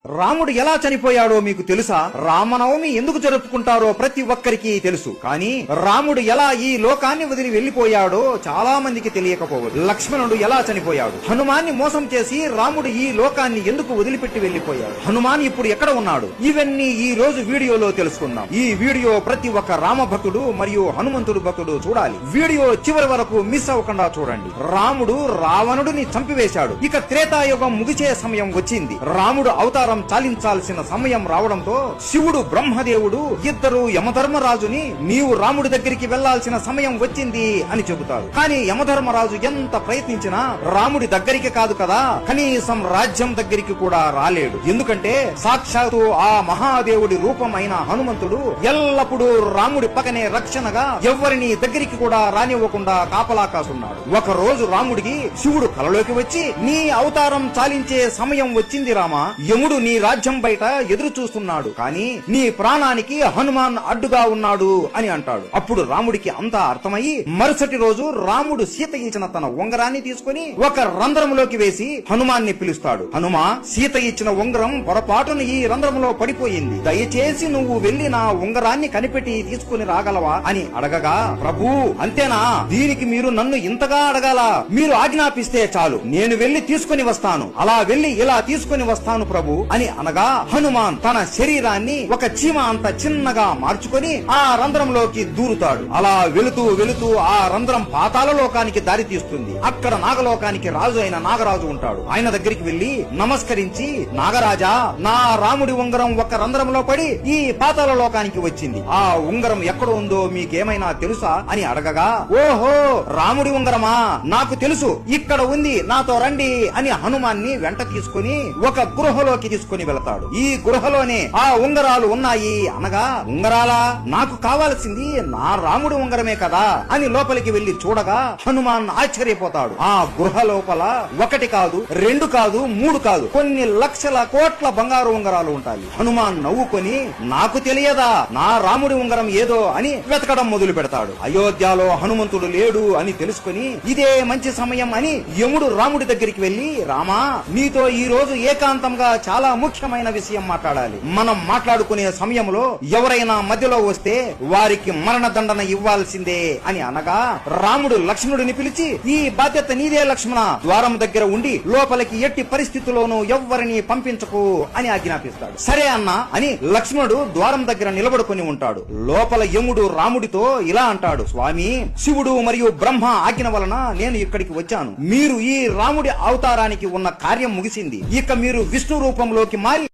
రాముడు ఎలా చనిపోయాడో మీకు తెలుసా? రామనవమి ఎందుకు జరుపుకుంటారో ప్రతి ఒక్కరికి తెలుసు. కానీ రాముడు ఎలా ఈ లోకాన్ని వదిలి వెళ్లిపోయాడో చాలా మందికి తెలియకపోవచ్చు. లక్ష్మణుడు ఎలా చనిపోయాడు? హనుమాన్ని మోసం చేసి రాముడు ఈ లోకాన్ని ఎందుకు వదిలిపెట్టి వెళ్లిపోయాడు? హనుమాన్ ఇప్పుడు ఎక్కడ ఉన్నాడు? ఇవన్నీ ఈ రోజు వీడియోలో తెలుసుకుందాం. ఈ వీడియో ప్రతి ఒక్క రామ భక్తుడు మరియు హనుమంతుడు భక్తుడు చూడాలి. వీడియో చివరి వరకు మిస్ అవ్వకుండా చూడండి. రాముడు రావణుడిని చంపివేశాడు. ఇక త్రేతాయుగం ముగిసే సమయం వచ్చింది. రాముడు అవతారం చాలించాల్సిన సమయం రావడంతో శివుడు బ్రహ్మదేవుడు ఇద్దరు యమధర్మరాజుని నీవు రాముడి దగ్గరికి వెళ్లాల్సిన సమయం వచ్చింది అని చెబుతారు. కానీ యమధర్మరాజు ఎంత ప్రయత్నించినా రాముడి దగ్గరికి కాదు కదా, కనీసం రాజ్యం దగ్గరికి కూడా రాలేడు. ఎందుకంటే సాక్షాత్తు ఆ మహాదేవుడి రూపం అయిన హనుమంతుడు ఎల్లప్పుడూ రాముడి పక్కనే రక్షణగా ఎవ్వరిని దగ్గరికి కూడా రానివ్వకుండా కాపలా కాసున్నాడు. ఒక రోజు రాముడికి శివుడు కలలోకి వచ్చి నీ అవతారం చాలించే సమయం వచ్చింది రామా, యముడు నీ రాజ్యం బయట ఎదురు చూస్తున్నాడు, కానీ నీ ప్రాణానికి హనుమాన్ అడ్డుగా ఉన్నాడు అని అంటాడు. అప్పుడు రాముడికి అంతా అర్థమయ్యి మరుసటి రోజు రాముడు సీత ఇచ్చిన తన ఉంగరాన్ని తీసుకుని ఒక రంధ్రములోకి వేసి హనుమాన్ని పిలుస్తాడు. హనుమా, సీత ఇచ్చిన ఉంగరం పొరపాటున ఈ రంధ్రములో పడిపోయింది, దయచేసి నువ్వు వెళ్లి నా ఉంగరాన్ని కనిపెట్టి తీసుకుని రాగలవా అని అడగగా, ప్రభూ అంతేనా, దీనికి మీరు నన్ను ఇంతగా అడగాల, మీరు ఆజ్ఞాపిస్తే చాలు, నేను వెళ్లి తీసుకుని వస్తాను, అలా వెళ్లి ఇలా తీసుకుని వస్తాను ప్రభు అని అనగా హనుమాన్ తన శరీరాన్ని ఒక చీమ అంత చిన్నగా మార్చుకొని ఆ రంధ్రంలోకి దూరుతాడు. అలా వెళుతూ వెళుతూ ఆ రంధ్రం పాతాళ లోకానికి దారి తీస్తుంది. అక్కడ నాగలోకానికి రాజు అయిన నాగరాజు ఉంటాడు. ఆయన దగ్గరికి వెళ్లి నమస్కరించి, నాగరాజా, నా రాముడి ఉంగరం ఒక రంధ్రంలో పడి ఈ పాతాళ లోకానికి వచ్చింది, ఆ ఉంగరం ఎక్కడ ఉందో మీకేమైనా తెలుసా అని అడగగా, ఓహో రాముడి ఉంగరమా, నాకు తెలుసు, ఇక్కడ ఉంది, నాతో రండి అని హనుమాన్ని వెంట తీసుకుని ఒక గృహలోకి తీసుకుని వెళతాడు. ఈ గృహలోనే ఆ ఉంగరాలు ఉన్నాయి అనగా, ఉంగరాలా, నాకు కావాల్సింది నా రాముడి ఉంగరమే కదా అని లోపలికి వెళ్లి చూడగా హనుమాన్ ఆశ్చర్యపోతాడు. ఆ గృహ లోపల ఒకటి కాదు, రెండు కాదు, మూడు కాదు, కొన్ని లక్షల కోట్ల బంగారు ఉంగరాలు ఉంటాయి. హనుమాన్ నవ్వుకొని, నాకు తెలియదా నా రాముడి ఉంగరం ఏదో అని వెతకడం మొదలు పెడతాడు. అయోధ్యలో హనుమంతుడు లేడు అని తెలుసుకుని ఇదే మంచి సమయం అని యముడు రాముడి దగ్గరికి వెళ్లి, రామా, నీతో ఈ రోజు ఏకాంతంగా చాలా ముఖ్యమైన విషయం మాట్లాడాలి. మనం మాట్లాడుకునే సమయంలో ఎవరైనా మధ్యలో వస్తే వారికి మరణ దండన ఇవ్వాల్సిందే అని అనగా, రాముడు లక్ష్మణుడిని పిలిచి, ఈ బాధ్యత నీదే లక్ష్మణ, ద్వారం దగ్గర ఉండి లోపలికి ఎట్టి పరిస్థితుల్లోనూ ఎవ్వరిని పంపించకు అని ఆజ్ఞాపిస్తాడు. సరే అన్నా అని లక్ష్మణుడు ద్వారం దగ్గర నిలబడుకుని ఉంటాడు. లోపల యముడు రాముడితో ఇలా అంటాడు, స్వామి, శివుడు మరియు బ్రహ్మ ఆజ్ఞ వలన నేను ఇక్కడికి వచ్చాను. మీరు ఈ రాముడి అవతారానికి ఉన్న కార్యం ముగిసింది. ఇక మీరు విష్ణు రూపంలోకి మారి